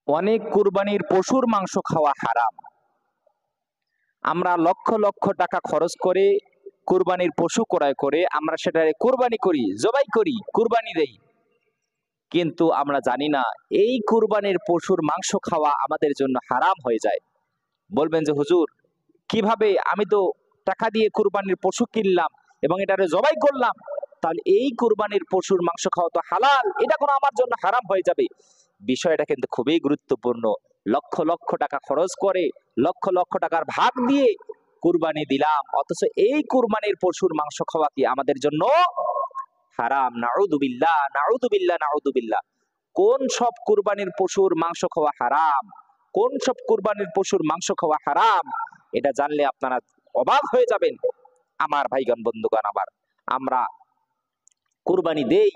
অনেক কুরবানির পশুর মাংস খাওয়া হারাম। আমরা লক্ষ লক্ষ টাকা খরচ করে কুরবানির পশু ক্রয় করে আমরা সেটা কুরবানি করি, জবাই করি, কুরবানি দেই। কিন্তু আমরা জানি না এই কুরবানির পশুর মাংস খাওয়া আমাদের জন্য হারাম হয়ে যায়। বলবেন যে হুজুর, কিভাবে? আমি তো টাকা দিয়ে কুরবানির পশু কিনলাম এবং এটারে জবাই করলাম, তাহলে এই কুরবানির পশুর মাংস খাওয়া তো হালাল, এটা কোনো আমার জন্য হারাম হয়ে যাবে? বিষয়টা কিন্তু খুবই গুরুত্বপূর্ণ। লক্ষ লক্ষ টাকা খরচ করে লক্ষ লক্ষ টাকার ভাগ দিয়ে কুরবানি দিলাম, অথচ এই কুরবানির পশুর মাংস খাওয়া কি আমাদের জন্য হারাম? নাউযুবিল্লাহ, নাউযুবিল্লাহ, নাউযুবিল্লাহ। কোন সব কুরবানির পশুর মাংস খাওয়া হারাম, কোন সব কুরবানির পশুর মাংস খাওয়া হারাম, এটা জানলে আপনারা অবাক হয়ে যাবেন। আমার ভাইগণ, বন্ধুগণ আমার, আমরা কুরবানি দেই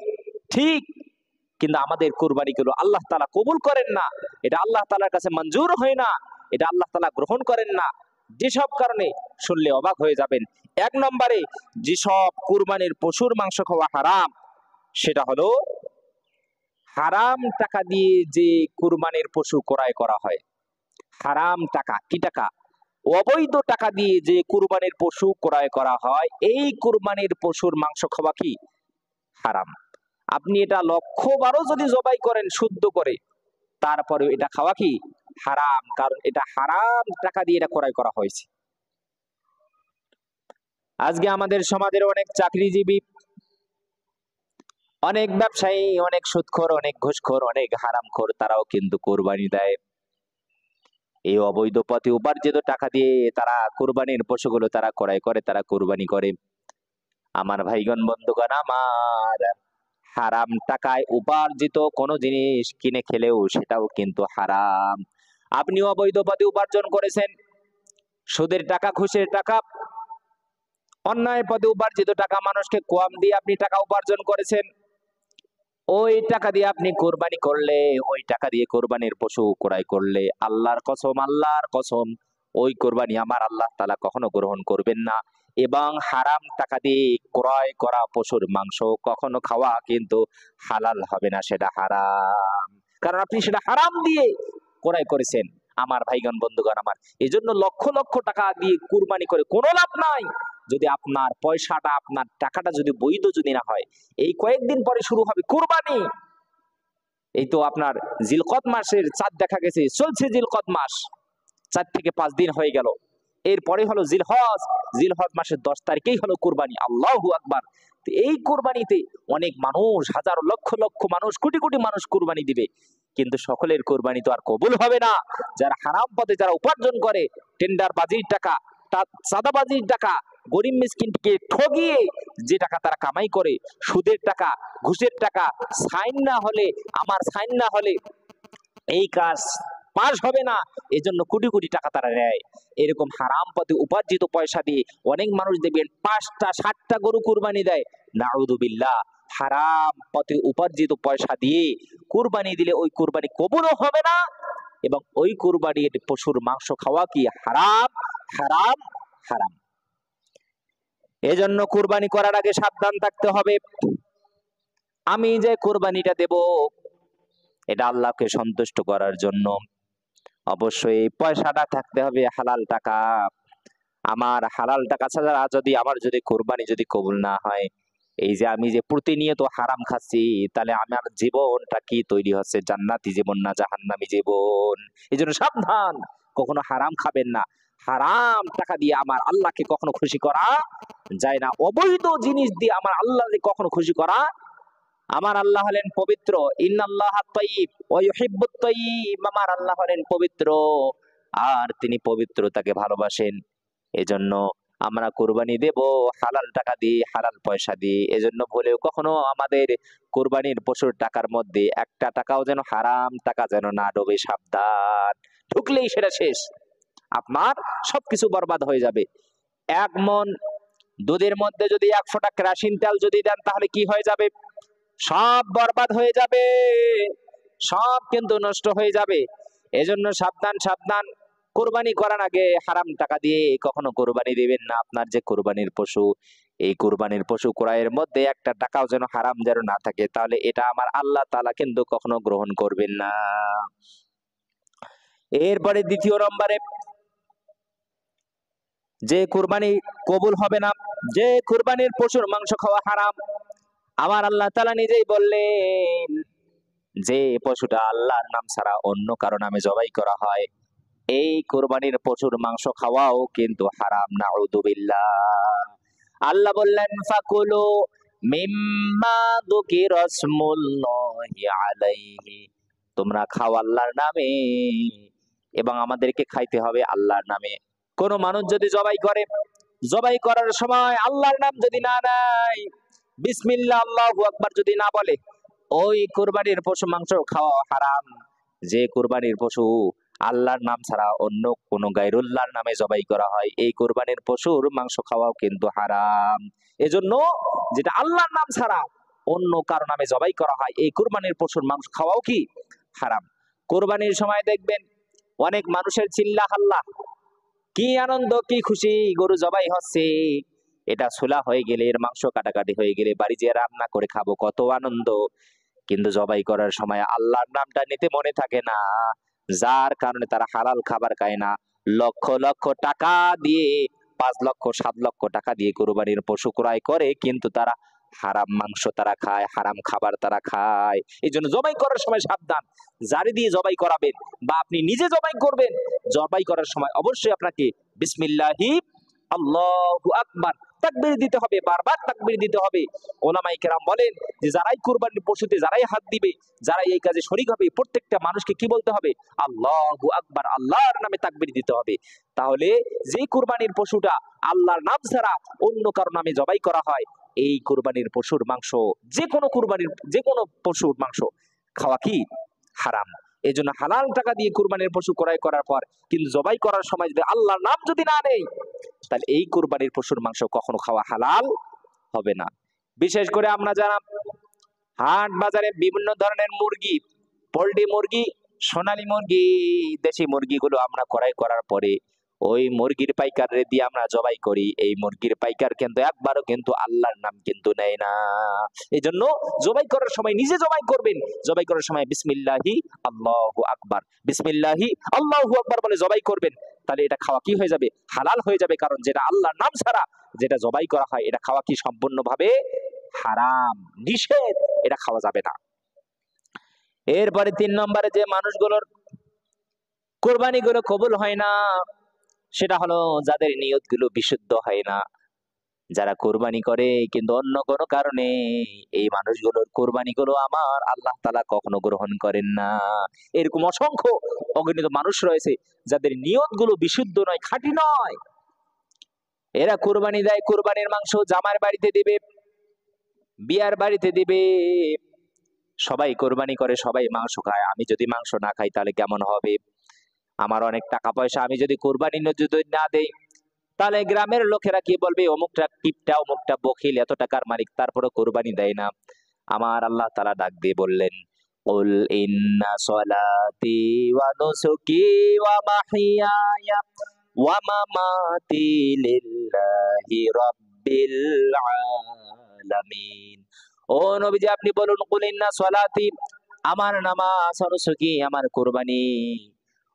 ঠিক, কিন্তু আমাদের কুরবানিগুলো আল্লাহ তাআলা কবুল করেন না। এটা আল্লাহ তাআলার কাছে মঞ্জুর হয় না, এটা আল্লাহ তাআলা গ্রহণ করেন না। যেসব কারণে শুনলে অবাক হয়ে যাবেন। এক নম্বরে, যেসব কুরবানির পশুর মাংস খাওয়া হারাম, সেটা হলো হারাম টাকা দিয়ে যে কুরবানির পশু ক্রয় করা হয়। হারাম টাকা, কি টাকা? অবৈধ টাকা দিয়ে যে কুরবানির পশু ক্রয় করা হয়, এই কুরবানির পশুর মাংস খাওয়া কি হারাম। আপনি এটা লক্ষ বারো যদি জবাই করেন শুদ্ধ করে, তারপরে এটা খাওয়া কি হারাম, কারণ এটা হারাম টাকা দিয়ে এটা ক্রয় করা হয়েছে। আজকে আমাদের সমাজের অনেক চাকরিজীবী, অনেক ব্যবসায়ী, অনেক সুদখোর, অনেক ঘুষখোর, অনেক হারামখোর, তারাও কিন্তু কোরবানি দেয়। এই অবৈধ পথে উপার্জিত টাকা দিয়ে তারা কোরবানির পশুগুলো তারা ক্রয় করে, তারা কোরবানি করে। আমার ভাইগণ, বন্ধুগণ আমার, হারাম টাকায় উপার্জিত কোনো জিনিস কিনে খেলেও সেটাও কিন্তু হারাম। আপনি অবৈধ পথে উপার্জন করেছেন, সুদের টাকা, ঘুষের টাকা, অন্যায় পথে উপার্জিত টাকা, মানুষকে কম দিয়ে আপনি টাকা উপার্জন করেছেন। ওই টাকা দিয়ে আপনি কোরবানি করলে, ওই টাকা দিয়ে কোরবানির পশু ক্রয় করলে, আল্লাহর কসম, আল্লাহর কসম, ওই কোরবানি আমার আল্লাহ তাআলা কখনো গ্রহণ করবেন না। এবং হারাম টাকা দিয়ে ক্রয় করা পশুর মাংস কখনো খাওয়া কিন্তু হালাল হবে না, সেটা হারাম, কারণ আপনি সেটা হারাম দিয়ে ক্রয় করেছেন। আমার ভাইগণ, বন্ধুগণ আমার, এই জন্য লক্ষ লক্ষ টাকা দিয়ে কুরবানি করে কোনো লাভ নাই যদি আপনার পয়সাটা, আপনার টাকাটা যদি বৈধ যদি না হয়। এই কয়েকদিন পরে শুরু হবে কুরবানি। এই তো আপনার জিলকদ মাসের চাঁদ দেখা গেছে, চলছে জিলকদ মাস, 4 থেকে 5 দিন হয়ে গেল। এরপরে হলো জিলহজ, জিলহজ মাসের 10 তারিখেই হলো কুরবানি। আল্লাহু আকবার। এই কুরবানিতে অনেক মানুষ, হাজার লক্ষ লক্ষ মানুষ, কোটি কোটি মানুষ কুরবানি দিবে, কিন্তু সকলের কুরবানি তো আর কবুল হবে না। যারা হারাম পথে যারা উপার্জন করে, টেন্ডার বাজির টাকা, চাঁদাবাজির টাকা, গরিব মিসকিনকে ঠগিয়ে যে টাকা তারা কামাই করে, সুদের টাকা, ঘুষের টাকা, সাইন না হলে, আমার সাইন না হলে এই কাজ পাস হবে না, এজন্য কোটি কোটি টাকা তারা নেয়। এরকম হারাম পথে উপার্জিত পয়সা দিয়ে অনেক মানুষ দেখবেন 5টা 7টা গরু কুরবানি দেয়। নাউযুবিল্লাহ। হারাম পথে উপার্জিত পয়সা দিয়ে কুরবানি দিলে ওই কুরবানি কবুলও হবে না, এবং ওই কুরবানির পশুর মাংস খাওয়া কি হারাম, হারাম, হারাম। এজন্য কুরবানি করার আগে সাবধান থাকতে হবে। আমি যে কুরবানিটা দেব, এটা আল্লাহকে সন্তুষ্ট করার জন্য। অবশ্যই পয়সাটা থাকতে হবে হালাল টাকা। আমার হালাল টাকা ছাড়া যদি আমার যদি কোরবানি যদি কবুল না হয়, এই যে আমি যে প্রতিনিয়ত হারাম খাচ্ছি, তাহলে আমার জীবনটা কি তৈরি হচ্ছে? জান্নাতি জীবন না জাহান্নামী জীবন। এই জন্য সাবধান, কখনো হারাম খাবেন না। হারাম টাকা দিয়ে আমার আল্লাহকে কখনো খুশি করা যায় না। অবৈধ জিনিস দিয়ে আমার আল্লাহকে কখনো খুশি করা, আমার আল্লাহ হলেন পবিত্র। ইন্নাল্লাহা তাইয়্যিব ওয়া ইউহিব্বুত তাইয়্যিব। আমার আল্লাহ হলেন পবিত্র, আর তিনি পবিত্রতাকে ভালোবাসেন। এজন্য আমরা কুরবানি দেব হালাল টাকা দিয়ে, হালাল পয়সা দিয়ে। এজন্য ভুলেও কখনো আমাদের কুরবানির পশুর টাকার মধ্যে একটা টাকাও যেন হারাম টাকা যেন না ঢোকে। সাবধান, ঢুকলেই সেটা শেষ, আপনার সবকিছু বরবাদ হয়ে যাবে। 1 মণ দুধের মধ্যে যদি 1 ফোঁটা কেরোসিন তেল যদি দেন, তাহলে কি হয়ে যাবে? সব বরবাদ হয়ে যাবে, সব কিন্তু নষ্ট হয়ে যাবে। এজন্য সাবধান, সাবধান। কোরবানি করার আগে হারাম টাকা দিয়ে কখনো কোরবানি দিবেন না। আপনার যে কোরবানির পশু, এই কোরবানির পশু ক্রয়ের মধ্যে একটা টাকাও যেন হারাম যেন না থাকে, তাহলে এটা আমার আল্লাহ তাআলা কিন্তু কখনো গ্রহণ করবেন না। এরপরে দ্বিতীয় নম্বরে যে কুরবানি কবুল হবে না, যে কুরবানির পশুর মাংস খাওয়া হারাম, আমার আল্লাহ তাআলা নিজেই বললেন যে পশুটা আল্লাহর নাম ছাড়া অন্য কারো নামে জবাই করা হয়, এই কুরবানির পশুর মাংস খাওয়াও কিন্তু হারাম। নাউযুবিল্লাহ। আল্লাহ বললেন ফাকুলু মিম্মা যুকিরা ইসমুল্লাহি আলাইহি, তোমরা খাও আল্লাহর নামে এবং আমাদেরকে খাইতে হবে আল্লাহর নামে। কোন মানুষ যদি জবাই করে, জবাই করার সময় আল্লাহর নাম যদি না নেয়, বিসমিল্লাহ আল্লাহু আকবার যদি না বলে, ওই কুরবানির পশু মাংস খাওয়া হারাম। যে কুরবানির পশু আল্লাহর নাম ছাড়া অন্য কোন গায়রুল্লাহর নামে জবাই করা হয়, এই কুরবানির পশুর মাংস খাওয়াও কিন্তু হারাম। এজন্য যেটা আল্লাহর নাম ছাড়া অন্য কারো নামে জবাই করা হয়, এই কুরবানির পশুর মাংস খাওয়াও কি হারাম। কুরবানির সময় দেখবেন অনেক মানুষের চিল্লা হাল্লা, কি আনন্দ, কি খুশি, গরু জবাই হচ্ছে, এটা ছোলা হয়ে গেলে, এর মাংস কাটাকাটি হয়ে গেলে বাড়ি যেয়ে রান্না করে খাবো, কত আনন্দ। কিন্তু জবাই করার সময় আল্লাহর নামটা নিতে মনে থাকে না, যার কারণে তারা হালাল খাবার খায় না। লক্ষ লক্ষ টাকা দিয়ে, 5 লক্ষ 7 লক্ষ টাকা দিয়ে কুরবানির পশু ক্রয় করে, কিন্তু তারা হারাম মাংস তারা খায়, হারাম খাবার তারা খায়। এই জন্য জবাই করার সময় সাবধান। যারে দিয়ে জবাই করাবেন বা আপনি নিজে জবাই করবেন, জবাই করার সময় অবশ্যই আপনাকে বিসমিল্লাহি আল্লাহু আকবার তাকবীর দিতে হবে, বারবার তাকবীর দিতে হবে। ওলামায়ে কেরাম বলেন যে যারাই কুরবানির পশুতে যারাই হাত দিবে, যারাই এই কাজে শরীক হবে, প্রত্যেকটা মানুষকে কি বলতে হবে? আল্লাহু আকবার, আল্লাহর নামে তাকবীর দিতে হবে। তাহলে যে কুরবানির পশুটা আল্লাহর নাম ছাড়া অন্য কারো নামে জবাই করা হয়, এই কুরবানির পশুর মাংস, যে কোনো কুরবানির যে কোনো পশুর মাংস খাওয়া কি হারাম। এই জন্য হালাল টাকা দিয়ে কুরবানির পশু ক্রয় করার পর কিন্তু জবাই করার সময় যদি আল্লাহর নাম যদি না নেই, তাহলে এই কুরবানির পশুর মাংস কখনো খাওয়া হালাল হবে না। বিশেষ করে আমরা যারা হাট বাজারে বিভিন্ন ধরনের মুরগি, পোল্ট্রি মুরগি, সোনালী মুরগি, দেশি মুরগিগুলো আমরা ক্রয় করার পরে ওই মুরগির পাইকারে দিয়ে আমরা জবাই করি, এই মুরগির পাইকার কিন্তু একবারও কিন্তু আল্লাহর নাম কিন্তু নেয় না। এই জন্য জবাই করার সময় নিজে জবাই করবেন, জবাই করার সময় বিসমিল্লাহি আল্লাহু আকবার, বিসমিল্লাহি আল্লাহু আকবার বলে জবাই করবেন। তাহলে এটা খাওয়া কি হয়ে যাবে? হালাল হয়ে যাবে। কারণ যেটা আল্লাহর নাম ছাড়া যেটা জবাই করা হয়, এটা খাওয়া কি সম্পূর্ণভাবে হারাম, নিষেধ, এটা খাওয়া যাবে না। এরপরে 3 নম্বরে যে মানুষগুলোর কোরবানি গুলো কবুল হয় না, সেটা হলো যাদের নিয়ত গুলো বিশুদ্ধ হয় না। যারা কোরবানি করে কিন্তু অন্য কোনো কারণে, এই মানুষগুলোর কোরবানি গুলো আমার আল্লাহ তাআলা কখনো গ্রহণ করেন না। এরকম অসংখ্য অগণিত মানুষ রয়েছে যাদের নিয়ত গুলো বিশুদ্ধ নয়, খাঁটি নয়। এরা কোরবানি দেয়, কোরবানির মাংস জামার বাড়িতে দিবে, বিয়ার বাড়িতে দিবে, সবাই কোরবানি করে, সবাই মাংস খায়। আমি যদি মাংস না খাই তাহলে কেমন হবে? আমার অনেক টাকা পয়সা, আমি যদি কোরবানি যদি না দেই, তাহলে গ্রামের লোকেরা কি বলবে? অমুকটা কিপটা, অমুকটা বখিল, এত টাকার মালিক, তারপরে কোরবানি দেয় না। আমার আল্লাহ তাআলা ডাক দিয়ে বললেন, কুল ইন্না সলাতি ওয়া নুসুকি ওয়া মাহইয়ায়া ওয়া মামাতি লিল্লাহি রাব্বিল আলামিন। ও নবীজি আপনি বলুন, কুল ইন্না সলাতি, আমার নামাজ, ওয়া নুসুকি, আমার কুরবানি,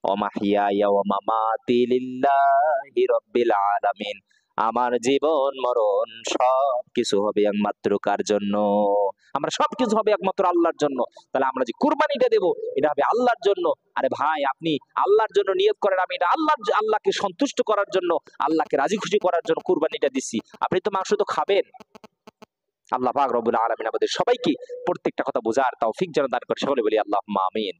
ওয়া মাহইয়ায়া ওয়া মামাতি লিল্লাহি রাব্বিল আলামিন, আমার জীবন মরণ সব কিছু হবে একমাত্র কার জন্য? আমরা সবকিছু হবে একমাত্র আল্লাহর জন্য। তাহলে আমরা যে কুরবানিটা দেব, এটা হবে আল্লাহর জন্য। আরে ভাই, আপনি আল্লাহর জন্য নিয়ত করেন, আমি এটা আল্লাহকে সন্তুষ্ট করার জন্য, আল্লাহকে রাজি খুশি করার জন্য কুরবানিটা দিচ্ছি। আপনি তো মাংস তো খাবেন। আল্লাহ পাক রব্বুল আলামিন আমাদের সবাইকে প্রত্যেকটা কথা বোঝার তৌফিক যেন দান করে। সকলে বলি আল্লাহুম্মা আমিন।